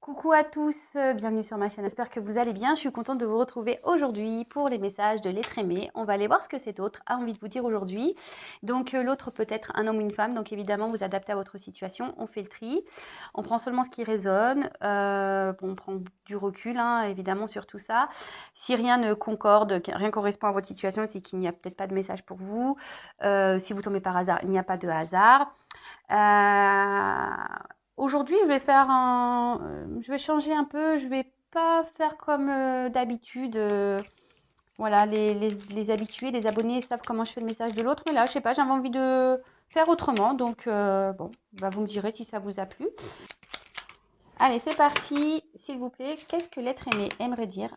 Coucou à tous, bienvenue sur ma chaîne. J'espère que vous allez bien. Je suis contente de vous retrouver aujourd'hui pour les messages de l'être aimé. On va aller voir ce que cet autre a envie de vous dire aujourd'hui. Donc l'autre peut être un homme ou une femme. Donc évidemment, vous adaptez à votre situation. On fait le tri. On prend seulement ce qui résonne. Bon, on prend du recul, hein, évidemment, sur tout ça. Si rien ne concorde, rien correspond à votre situation, c'est qu'il n'y a peut-être pas de message pour vous. Si vous tombez par hasard, il n'y a pas de hasard. Aujourd'hui, je vais changer un peu. Je vais pas faire comme d'habitude. Voilà, les habitués, les abonnés savent comment je fais le message de l'autre. Mais là, je sais pas, j'avais envie de faire autrement. Donc, bon, bah, vous me direz si ça vous a plu. Allez, c'est parti. S'il vous plaît, qu'est-ce que l'être aimé aimerait dire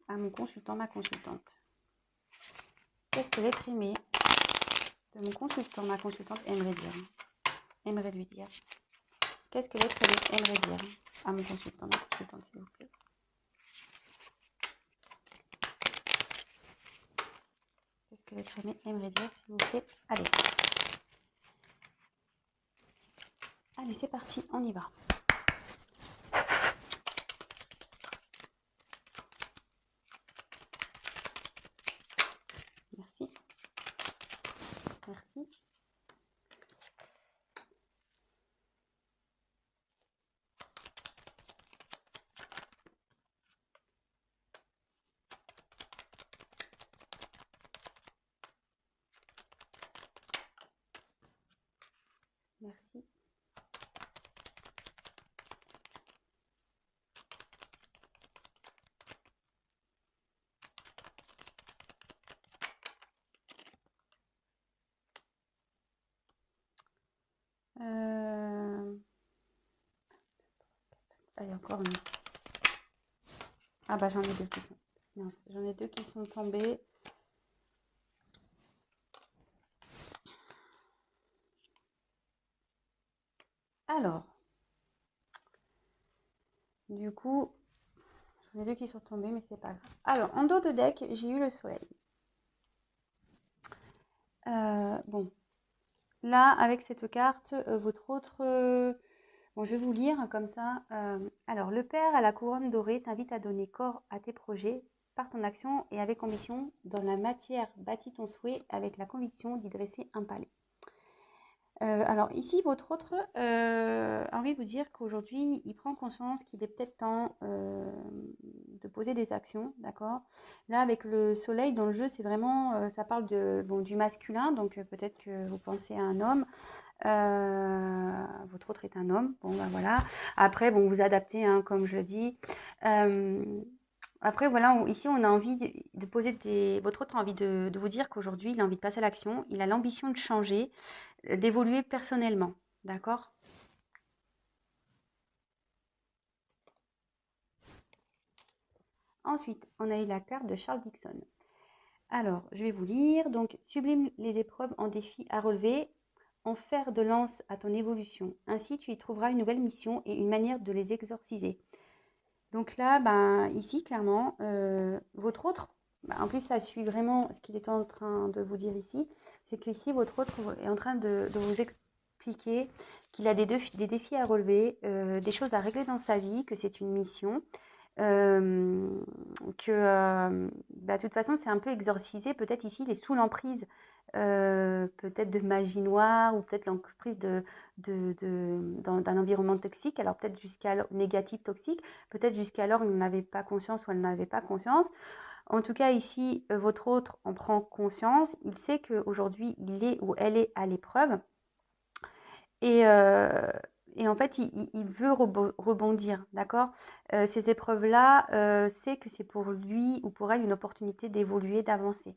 à mon consultant, ma consultante? Qu'est-ce que l'être aimé de mon consultant, ma consultante aimerait dire? Aimerait lui dire? Qu'est-ce que l'être aimé aimerait dire à mon consultant, ma consultante, s'il vous plaît? Qu'est-ce que l'être aimé aimerait dire, s'il vous plaît? Allez. Allez, c'est parti, on y va. Merci. Merci. Merci. Allez, encore une. Ah bah j'en ai deux qui sont. Mince, j'en ai deux qui sont tombés. Alors, du coup, j'en ai deux qui sont tombés, mais c'est pas grave. Alors, en dos de deck, j'ai eu le soleil. Bon, là, avec cette carte, votre autre... bon, je vais vous lire hein, comme ça. Alors, le père à la couronne dorée t'invite à donner corps à tes projets par ton action et avec ambition. Dans la matière, bâtis ton souhait avec la conviction d'y dresser un palais. Alors ici, votre autre a envie de vous dire qu'aujourd'hui, il prend conscience qu'il est peut-être temps de poser des actions, d'accord? Là, avec le soleil dans le jeu, c'est vraiment, ça parle bon, du masculin, donc peut-être que vous pensez à un homme. Votre autre est un homme, bon ben voilà. Après, bon, vous adaptez, hein, comme je le dis. Après, voilà, ici, on a envie de poser votre autre a envie de vous dire qu'aujourd'hui, il a envie de passer à l'action, il a l'ambition de changer, d'évoluer personnellement, d'accord? Ensuite, on a eu la carte de Charles Dixon. Alors, je vais vous lire. Donc, sublime les épreuves en défis à relever, en fer de lance à ton évolution. Ainsi, tu y trouveras une nouvelle mission et une manière de les exorciser. Donc là, ben, ici, clairement, votre autre, ben, en plus, ça suit vraiment ce qu'il est en train de vous dire ici, c'est qu'ici, votre autre est en train de vous expliquer qu'il a des défis à relever, des choses à régler dans sa vie, que c'est une mission, euh, que bah, de toute façon, c'est un peu exorcisé. Peut-être ici, il est sous l'emprise peut-être de magie noire ou peut-être l'emprise d'un environnement toxique. Alors peut-être jusqu'alors négatif, toxique. Peut-être jusqu'alors, il n'en avait pas conscience ou elle n'avait pas conscience. En tout cas, ici, votre autre en prend conscience. Il sait qu'aujourd'hui, il est ou elle est à l'épreuve. Et, euh, et en fait, il veut rebondir, d'accord? Ces épreuves-là, c'est que c'est pour lui ou pour elle une opportunité d'évoluer, d'avancer.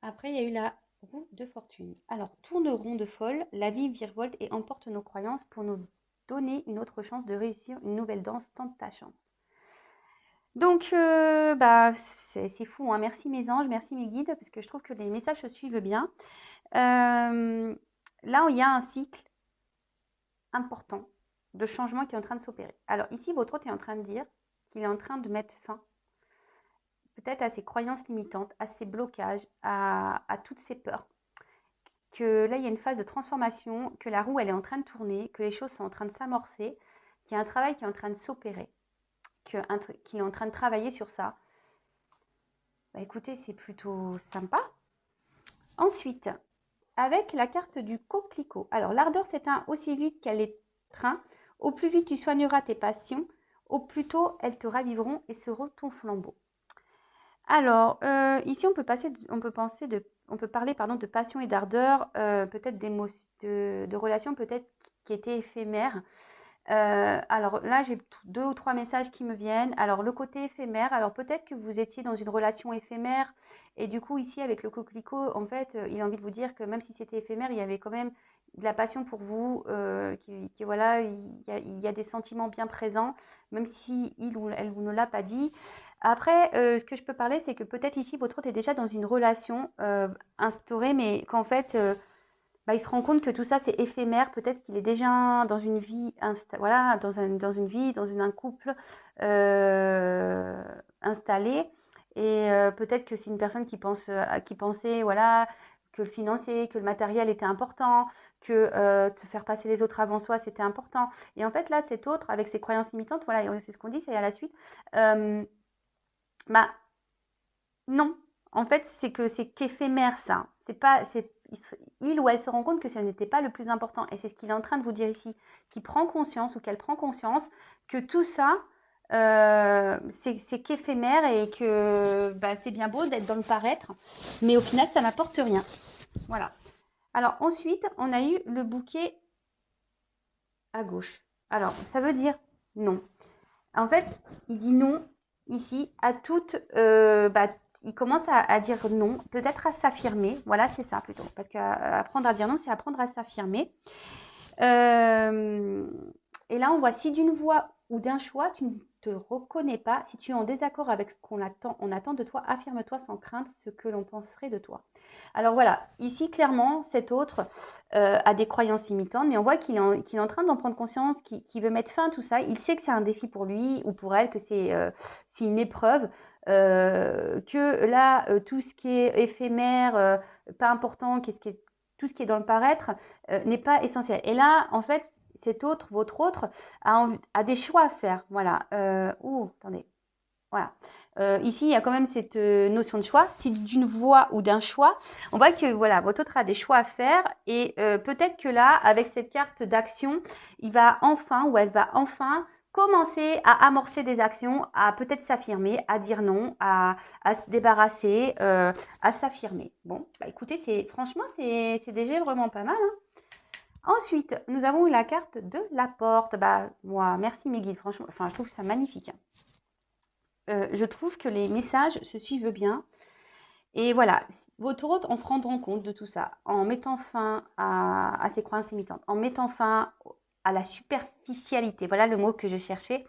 Après, il y a eu la roue de fortune. Alors, tourne rond de folle, la vie virevolte et emporte nos croyances pour nous donner une autre chance de réussir une nouvelle danse. Tente ta chance. Donc, bah, c'est fou, hein. Merci mes anges, merci mes guides, parce que je trouve que les messages se suivent bien. Là où il y a un cycle important de changement qui est en train de s'opérer. Alors ici, votre hôte est en train de dire qu'il est en train de mettre fin peut-être à ses croyances limitantes, à ses blocages, à toutes ses peurs que là, il y a une phase de transformation, que la roue, elle est en train de tourner, que les choses sont en train de s'amorcer, qu'il y a un travail qui est en train de s'opérer, qu'il est en train de travailler sur ça. Bah, écoutez, c'est plutôt sympa. Ensuite, avec la carte du coquelicot. Alors, l'ardeur s'éteint aussi vite qu'elle étreint. Au plus vite tu soigneras tes passions, au plus tôt elles te raviveront et seront ton flambeau. Alors, ici, on peut parler de passion et d'ardeur, peut-être de relations peut-être qui étaient éphémères. Alors là, j'ai 2 ou 3 messages qui me viennent. Alors, le côté éphémère, alors peut-être que vous étiez dans une relation éphémère et du coup, ici, avec le coquelicot, en fait, il a envie de vous dire que même si c'était éphémère, il y avait quand même de la passion pour vous, voilà, il y a des sentiments bien présents, même si il ou elle vous ne l'a pas dit. Après, ce que je peux parler, c'est que peut-être ici, votre hôte est déjà dans une relation instaurée, mais qu'en fait, bah, il se rend compte que tout ça, c'est éphémère. Peut-être qu'il est déjà dans une vie, voilà, dans un couple installé. Et peut-être que c'est une personne qui pensait, voilà, que le financier, que le matériel était important, que de se faire passer les autres avant soi, c'était important. Et en fait, là, cet autre, avec ses croyances limitantes, voilà, c'est ce qu'on dit, c'est à la suite. Bah, non, en fait, c'est qu'éphémère ça. C'est pas, c'est, il ou elle se rend compte que ce n'était pas le plus important. Et c'est ce qu'il est en train de vous dire ici, qu'il prend conscience ou qu'elle prend conscience que tout ça, c'est qu'éphémère et que bah, c'est bien beau d'être dans le paraître, mais au final, ça n'apporte rien. Voilà. Alors ensuite, on a eu le bouquet à gauche. Alors, ça veut dire non. En fait, il dit non ici à toute. Il commence à dire non, peut-être à s'affirmer. Voilà, c'est ça plutôt. Parce qu'apprendre à dire non, c'est apprendre à s'affirmer. Et là, on voit si d'une voix ou d'un choix, tu ne te reconnais pas, si tu es en désaccord avec ce qu'on attend de toi, affirme-toi sans crainte ce que l'on penserait de toi. Alors voilà, ici, clairement, cet autre a des croyances limitantes, mais on voit qu'il est en train d'en prendre conscience, qu'il veut mettre fin à tout ça. Il sait que c'est un défi pour lui ou pour elle, que c'est une épreuve, que là, tout ce qui est éphémère, pas important, tout ce qui est dans le paraître n'est pas essentiel. Et là, en fait, votre autre, a des choix à faire. Voilà. Attendez. Voilà. Ici, il y a quand même cette notion de choix. Si d'une voix ou d'un choix, on voit que voilà, votre autre a des choix à faire et peut-être que là, avec cette carte d'action, il va enfin ou elle va enfin commencer à amorcer des actions, à peut-être s'affirmer, à dire non, à se débarrasser, à s'affirmer. Bon, bah écoutez, franchement, c'est déjà vraiment pas mal, hein. Ensuite, nous avons eu la carte de la porte. Bah, moi, merci mes guides, franchement, enfin, je trouve ça magnifique. Je trouve que les messages se suivent bien. Et voilà, votre hôte, en se rendant compte de tout ça, en mettant fin à ses croyances limitantes, en mettant fin à la superficialité, voilà le mot que je cherchais,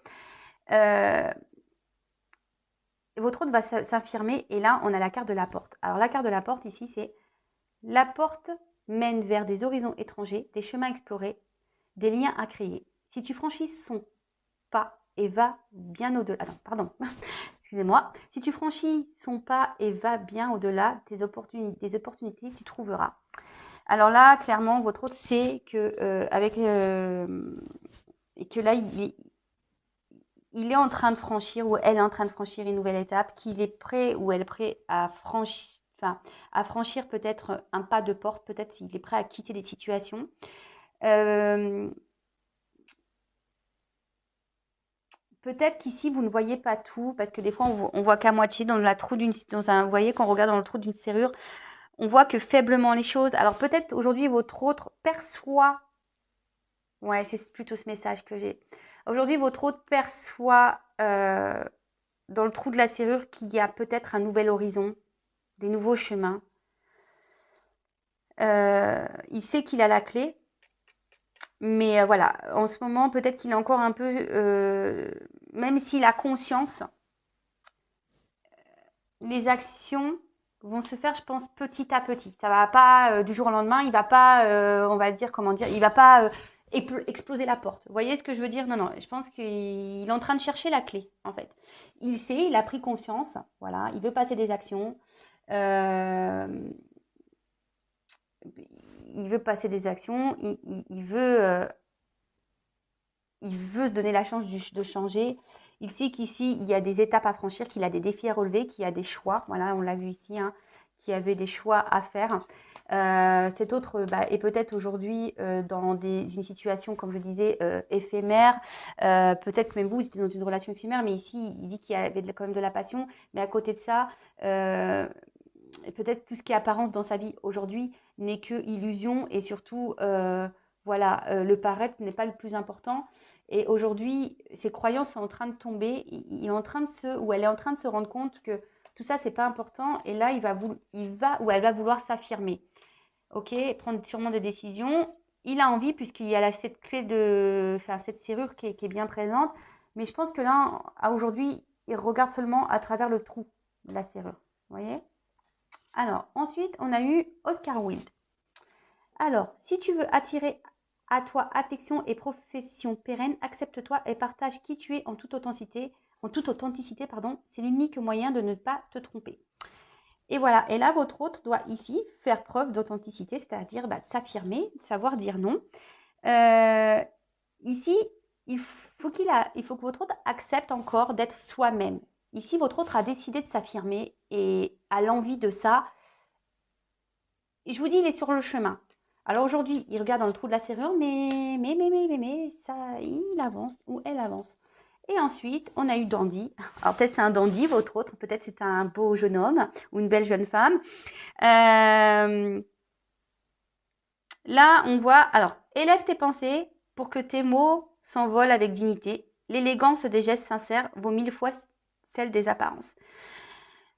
votre hôte va s'affirmer. Et là, on a la carte de la porte. Alors, la carte de la porte, ici, c'est la porte mène vers des horizons étrangers, des chemins explorés, des liens à créer. Si tu franchis son pas et vas bien au-delà. Attends, pardon. Excusez-moi. Si tu franchis son pas et vas bien au-delà des opportunités, tu trouveras. Alors là, clairement, votre hôte sait que que là, il est en train de franchir ou elle est en train de franchir une nouvelle étape, qu'il est prêt ou elle est prêt à franchir peut-être un pas de porte, peut-être s'il est prêt à quitter des situations. Peut-être qu'ici, vous ne voyez pas tout, parce que des fois, on voit qu'à moitié vous voyez, quand on regarde dans le trou d'une serrure, on voit que faiblement les choses. Alors peut-être aujourd'hui, votre autre perçoit, ouais, c'est plutôt ce message que j'ai. Aujourd'hui, votre autre perçoit dans le trou de la serrure qu'il y a peut-être un nouvel horizon, des nouveaux chemins. Il sait qu'il a la clé. Mais voilà, en ce moment, peut-être qu'il est encore un peu, même s'il a conscience, les actions vont se faire, je pense, petit à petit. Ça va pas du jour au lendemain. Il va pas, on va dire, comment dire, il va pas exploser la porte. Vous voyez ce que je veux dire? Non, non. Je pense qu'il est en train de chercher la clé, en fait. Il sait, il a pris conscience. Voilà, il veut passer des actions. il veut passer des actions, il veut se donner la chance de changer. Il sait qu'ici, il y a des étapes à franchir, qu'il a des défis à relever, qu'il y a des choix. Voilà, on l'a vu ici, hein, qu'il y avait des choix à faire. Cet autre est peut-être aujourd'hui dans une situation, comme je disais, éphémère. Peut-être même vous étiez dans une relation éphémère, mais ici, il dit qu'il y avait quand même de la passion. Mais à côté de ça, peut-être tout ce qui est apparence dans sa vie aujourd'hui n'est que illusion et surtout, le paraître n'est pas le plus important. Et aujourd'hui, ses croyances sont en train de tomber. Il est en train elle est en train de se rendre compte que tout ça, c'est pas important. Et là, il va ou elle va vouloir s'affirmer. Ok, prendre sûrement des décisions. Il a envie puisqu'il y a cette clé cette serrure qui est bien présente. Mais je pense que là, aujourd'hui, il regarde seulement à travers le trou de la serrure. Vous voyez? Alors, ensuite, on a eu Oscar Wilde. Alors, si tu veux attirer à toi affection et profession pérenne, accepte-toi et partage qui tu es en toute authenticité. C'est l'unique moyen de ne pas te tromper. Et voilà, et là, votre hôte doit ici faire preuve d'authenticité, c'est-à-dire s'affirmer, savoir dire non. Ici, il faut que votre hôte accepte encore d'être soi-même. Ici, votre hôte a décidé de s'affirmer et a l'envie de ça. Et je vous dis, il est sur le chemin. Alors aujourd'hui, il regarde dans le trou de la serrure, mais ça, il avance ou elle avance. Et ensuite, on a eu Dandy. Alors peut-être c'est un dandy, votre autre, peut-être c'est un beau jeune homme ou une belle jeune femme. Là, on voit, alors, élève tes pensées pour que tes mots s'envolent avec dignité. L'élégance des gestes sincères vaut 1000 fois celle des apparences.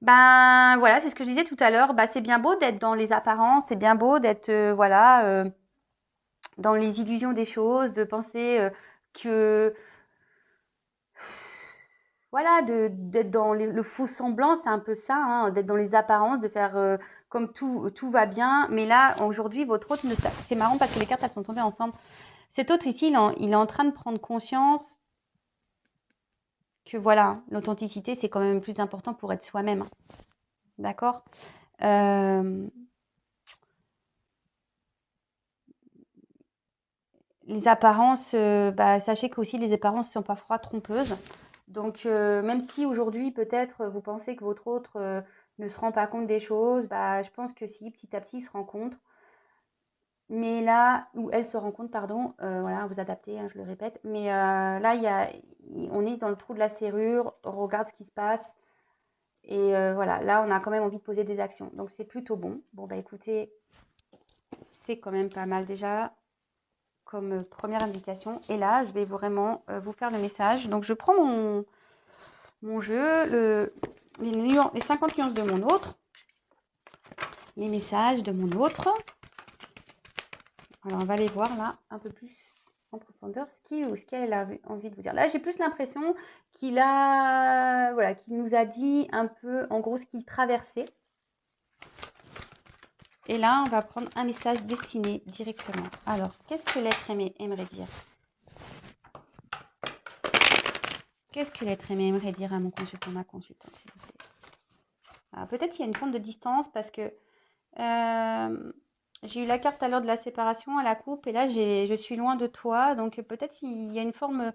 Ben voilà, c'est ce que je disais tout à l'heure. C'est bien beau d'être dans les apparences, c'est bien beau d'être dans les illusions des choses, de penser que voilà, d'être dans le faux semblant, c'est un peu ça, hein, d'être dans les apparences, de faire comme tout va bien. Mais là, aujourd'hui, votre hôte, c'est marrant parce que les cartes, elles sont tombées ensemble. Cet autre ici, il est en train de prendre conscience que voilà, l'authenticité, c'est quand même plus important pour être soi-même. D'accord Les apparences, sachez qu'aussi les apparences sont parfois trompeuses. Donc, même si aujourd'hui, peut-être, vous pensez que votre autre ne se rend pas compte des choses, je pense que si, petit à petit, ils se rencontrent. Mais là, où elle se rencontre, pardon, voilà, vous adaptez, hein, je le répète. Mais là, on est dans le trou de la serrure, on regarde ce qui se passe. Et voilà, là, on a quand même envie de poser des actions. Donc, c'est plutôt bon. Bon, écoutez, c'est quand même pas mal déjà comme première indication. Et là, je vais vraiment vous faire le message. Donc, je prends mon jeu, les 50 nuances de mon autre, les messages de mon autre. Alors, on va aller voir là un peu plus en profondeur ce qu'elle a envie de vous dire. Là, j'ai plus l'impression qu'il nous a dit un peu, en gros, ce qu'il traversait. Et là, on va prendre un message destiné directement. Alors, qu'est-ce que l'être aimé aimerait dire? Qu'est-ce que l'être aimé aimerait dire à mon consultant, ma consultante, s'il vous plaît? Peut-être qu'il y a une forme de distance parce que j'ai eu la carte à l'heure de la séparation, à la coupe, et là, je suis loin de toi. Donc, peut-être il y a une forme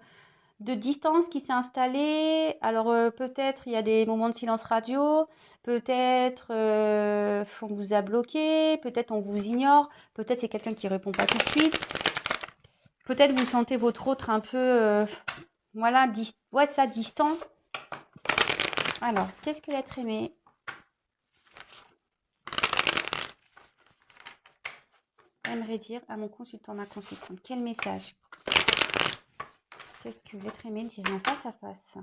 de distance qui s'est installée. Alors, peut-être il y a des moments de silence radio. Peut-être on vous a bloqué. Peut-être on vous ignore. Peut-être c'est quelqu'un qui répond pas tout de suite. Peut-être vous sentez votre autre un peu, distant. Alors, qu'est-ce que l'être aimé aimerait dire à mon consultant, ma consultante? Quel message? Qu'est-ce que l'être aimé dirait en face à face?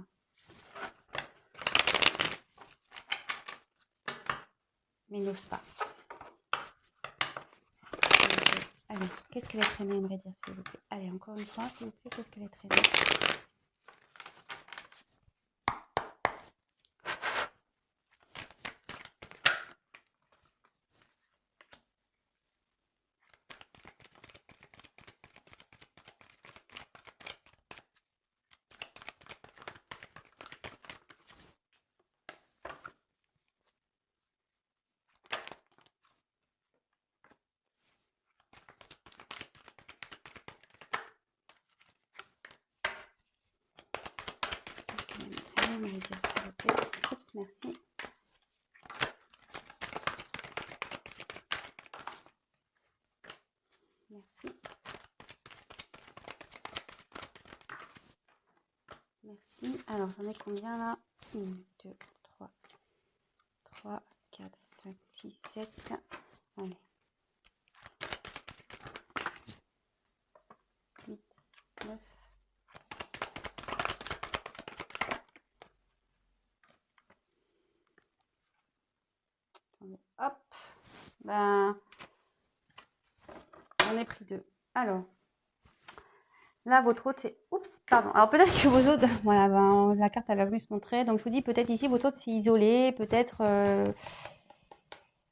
Mais il n'ose pas. Allez, qu'est-ce que l'être aimé aimerait dire, s'il vous plaît? Allez, encore une fois, s'il vous plaît, qu'est-ce que l'être aimé? j'aimerais dire s'il vous plaît. Oups, merci. Merci. Merci. Alors, j'en ai combien là? 1, 2, 3, 4, 5, 6, 7. Allez. 8, 9. Attendez, hop. Ben, j'en ai pris 2. Alors, là, votre hôte, c'est... Oups, pardon. Alors, peut-être que vos hôtes... Voilà, ben, la carte, elle a voulu se montrer. Donc, je vous dis, peut-être ici, votre hôte s'est isolé. Peut-être...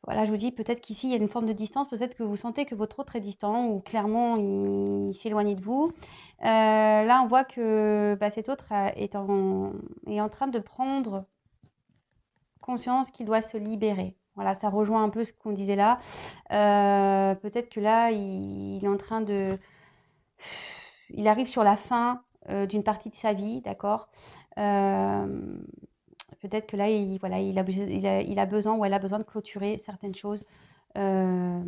Voilà, je vous dis, peut-être qu'ici, il y a une forme de distance. Peut-être que vous sentez que votre hôte est distant ou clairement, il s'éloigne de vous. Là, on voit que bah, cet autre est en train de prendre conscience qu'il doit se libérer. Voilà, ça rejoint un peu ce qu'on disait là. Peut-être que là, il est en train de... Il arrive sur la fin d'une partie de sa vie, d'accord. Peut-être que là, voilà, il a besoin ou elle a besoin de clôturer certaines choses. Voilà,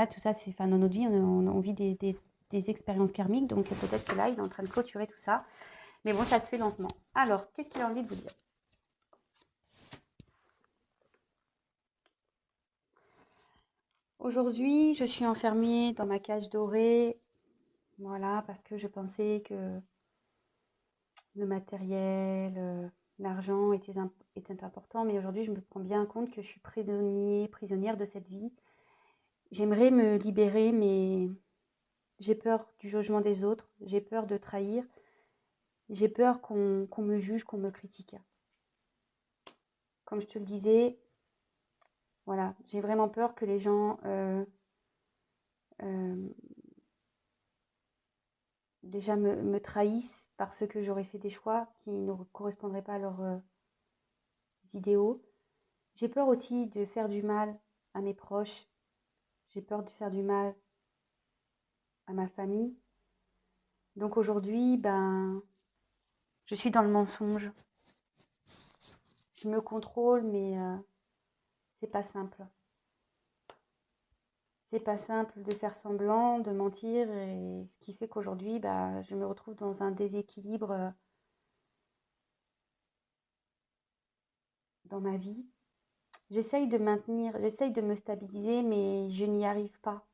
tout ça, c'est, enfin, dans notre vie, on vit des expériences karmiques, donc peut-être que là, il est en train de clôturer tout ça. Mais bon, ça se fait lentement. Alors, qu'est-ce qu'il a envie de vous dire? Aujourd'hui, je suis enfermée dans ma cage dorée, voilà, parce que je pensais que le matériel, l'argent était important, mais aujourd'hui, je me prends bien compte que je suis prisonnière de cette vie. J'aimerais me libérer, mais j'ai peur du jugement des autres, j'ai peur de trahir, j'ai peur qu'on me juge, qu'on me critique. Comme je te le disais, voilà, j'ai vraiment peur que les gens déjà me trahissent parce que j'aurais fait des choix qui ne correspondraient pas à leurs idéaux. J'ai peur aussi de faire du mal à mes proches. J'ai peur de faire du mal à ma famille. Donc aujourd'hui, ben, je suis dans le mensonge. Je me contrôle, mais c'est pas simple. C'est pas simple de faire semblant, de mentir, et ce qui fait qu'aujourd'hui, bah, je me retrouve dans un déséquilibre dans ma vie. J'essaye de maintenir, j'essaye de me stabiliser, mais je n'y arrive pas.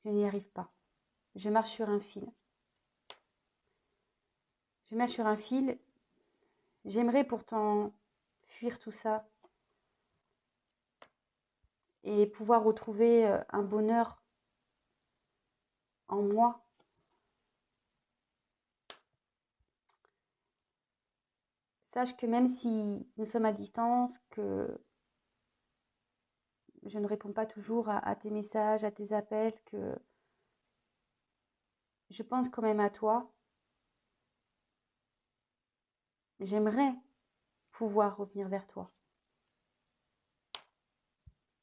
Je n'y arrive pas. Je marche sur un fil. Je marche sur un fil. J'aimerais pourtant fuir tout ça et pouvoir retrouver un bonheur en moi. Sache que même si nous sommes à distance, que je ne réponds pas toujours à tes messages, à tes appels, que je pense quand même à toi. J'aimerais pouvoir revenir vers toi.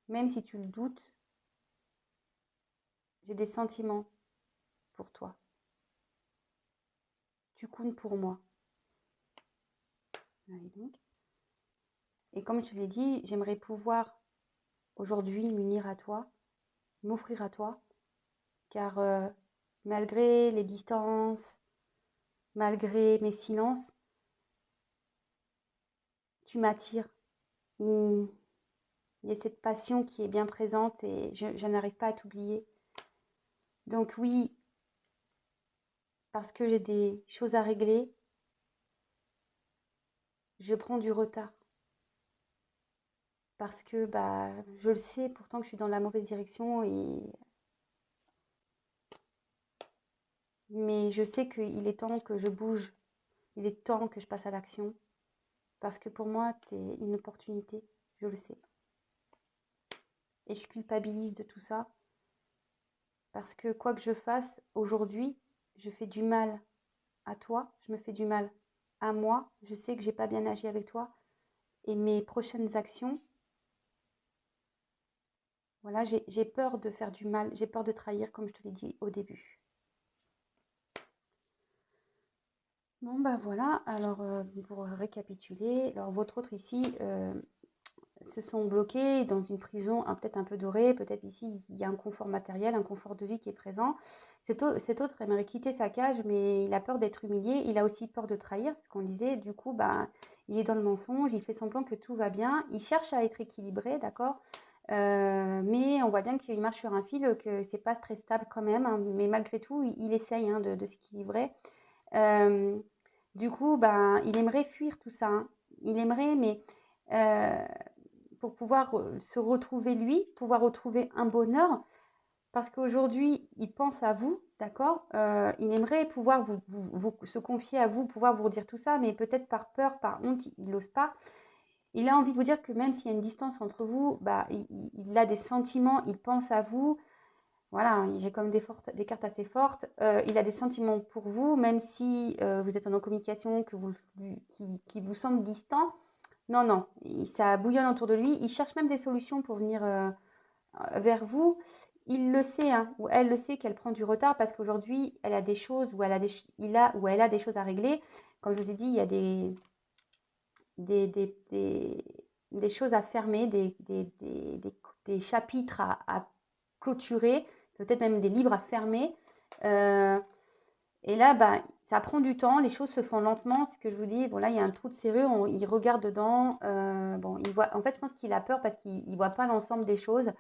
Même si tu le doutes, j'ai des sentiments pour toi. Tu comptes pour moi. Allez donc. Et comme je te l'ai dit, j'aimerais pouvoir aujourd'hui m'unir à toi, m'offrir à toi, car malgré les distances, malgré mes silences, tu m'attires. Il y a cette passion qui est bien présente et je n'arrive pas à t'oublier. Donc oui, parce que j'ai des choses à régler, je prends du retard. Parce que bah, je le sais pourtant que je suis dans la mauvaise direction, mais je sais qu'il est temps que je bouge, il est temps que je passe à l'action. Parce que pour moi, tu es une opportunité, je le sais. Et je culpabilise de tout ça. Parce que quoi que je fasse, aujourd'hui, je fais du mal à toi, je me fais du mal à moi. Je sais que j'ai pas bien agi avec toi. Et mes prochaines actions, voilà, j'ai peur de faire du mal, j'ai peur de trahir, comme je te l'ai dit au début. Bon, bah voilà, alors pour récapituler, alors votre autre ici se sont bloqués dans une prison peut-être un peu dorée, peut-être ici il y a un confort matériel, un confort de vie qui est présent. Cet autre aimerait quitter sa cage, mais il a peur d'être humilié, il a aussi peur de trahir, ce qu'on disait, du coup, bah, il est dans le mensonge, il fait semblant que tout va bien, il cherche à être équilibré, d'accord. Mais on voit bien qu'il marche sur un fil, que c'est pas très stable quand même, hein, mais malgré tout, il essaye hein, de s'équilibrer. Euh, du coup, ben, il aimerait fuir tout ça, hein. Il aimerait, mais euh, pour pouvoir se retrouver lui, pouvoir retrouver un bonheur, parce qu'aujourd'hui, il pense à vous, d'accord. Il aimerait pouvoir se confier à vous, pouvoir vous dire tout ça, mais peut-être par peur, par honte, il n'ose pas. Il a envie de vous dire que même s'il y a une distance entre vous, bah, il a des sentiments, il pense à vous. Voilà, j'ai comme des cartes assez fortes. Il a des sentiments pour vous, même si vous êtes en communication, qui vous semble distant. Non, non, ça bouillonne autour de lui. Il cherche même des solutions pour venir vers vous. Il le sait, hein, ou elle le sait qu'elle prend du retard parce qu'aujourd'hui, elle a des choses ou elle a des choses à régler. Comme je vous ai dit, il y a des, des, des, des choses à fermer, des chapitres à clôturer, peut-être même des livres à fermer. Euh, et là, bah, ça prend du temps, les choses se font lentement. Ce que je vous dis, bon là, il y a un trou de serrure, il regarde dedans. Bon, il voit, en fait, je pense qu'il a peur parce qu'il ne voit pas l'ensemble des choses.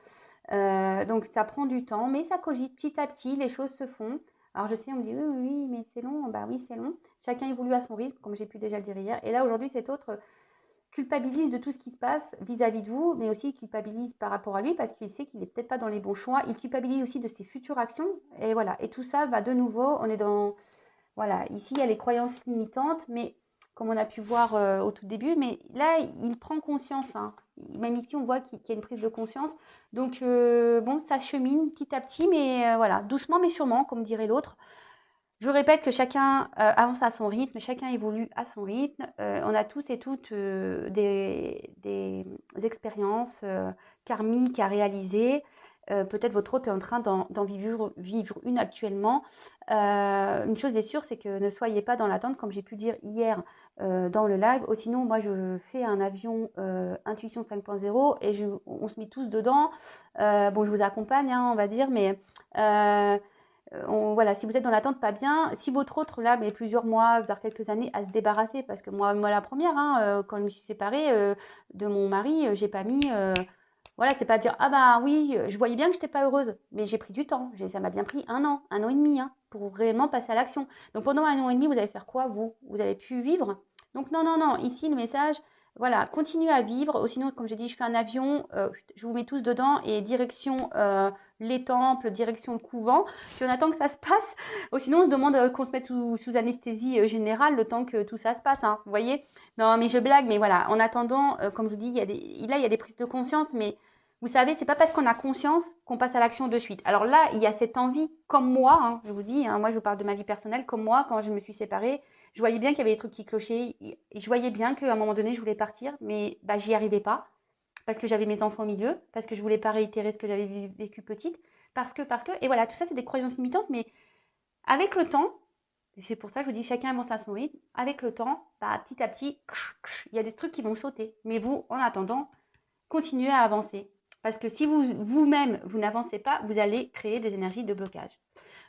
Donc, ça prend du temps, mais ça cogite petit à petit, les choses se font. Alors, je sais, on me dit, oui, oui, oui, mais c'est long. Bah oui, c'est long. Chacun évolue à son rythme, comme j'ai pu déjà le dire hier. Et là, aujourd'hui, cet autre culpabilise de tout ce qui se passe vis-à-vis de vous, mais aussi culpabilise par rapport à lui parce qu'il sait qu'il n'est peut-être pas dans les bons choix. Il culpabilise aussi de ses futures actions. Et voilà. Et tout ça va de nouveau, on est dans... Voilà, ici, il y a les croyances limitantes, mais comme on a pu voir au tout début, mais là, il prend conscience, hein. Même ici, on voit qu'il y a une prise de conscience. Donc, bon, ça chemine petit à petit, mais voilà, doucement mais sûrement, comme dirait l'autre. Je répète que chacun avance à son rythme, chacun évolue à son rythme. On a tous et toutes des expériences karmiques à réaliser. Peut-être votre hôte est en train d'en vivre une actuellement. Une chose est sûre, c'est que ne soyez pas dans l'attente, comme j'ai pu dire hier dans le live. Sinon, moi, je fais un avion Intuition 5.0 et on se met tous dedans. Bon, je vous accompagne, hein, on va dire, mais... voilà, si vous êtes dans l'attente, pas bien. Si votre autre, là, met plusieurs mois, voire quelques années à se débarrasser, parce que moi la première, hein, quand je me suis séparée de mon mari, j'ai pas mis... voilà, c'est pas dire, ah bah oui, je voyais bien que je n'étais pas heureuse, mais j'ai pris du temps. Ça m'a bien pris un an et demi, hein, pour réellement passer à l'action. Donc pendant un an et demi, vous allez faire quoi, vous? Vous avez pu vivre? Donc non, non, non, ici, le message, voilà, continuez à vivre. Sinon, comme j'ai dit, je fais un avion, je vous mets tous dedans et direction les temples, direction le couvent. Puis on attend que ça se passe. Sinon, on se demande qu'on se mette sous anesthésie générale le temps que tout ça se passe, hein, vous voyez? Non, mais je blague, mais voilà, en attendant, comme je vous dis, il y a des prises de conscience, mais vous savez, c'est pas parce qu'on a conscience qu'on passe à l'action de suite. Alors là, il y a cette envie, comme moi, hein, je vous dis, hein, moi je vous parle de ma vie personnelle, comme moi, quand je me suis séparée, je voyais bien qu'il y avait des trucs qui clochaient, et je voyais bien qu'à un moment donné, je voulais partir, mais bah, j'y arrivais pas, parce que j'avais mes enfants au milieu, parce que je voulais pas réitérer ce que j'avais vécu petite, parce que, et voilà, tout ça, c'est des croyances limitantes, mais avec le temps, c'est pour ça que je vous dis, chacun avance à son rythme, avec le temps, bah, petit à petit, il y a des trucs qui vont sauter. Mais vous, en attendant, continuez à avancer. Parce que si vous-même, vous n'avancez pas, vous allez créer des énergies de blocage.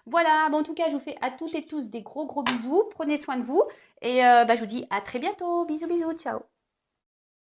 Voilà, bon, en tout cas, je vous fais à toutes et tous des gros bisous. Prenez soin de vous. Et bah, je vous dis à très bientôt. Bisous, bisous, ciao.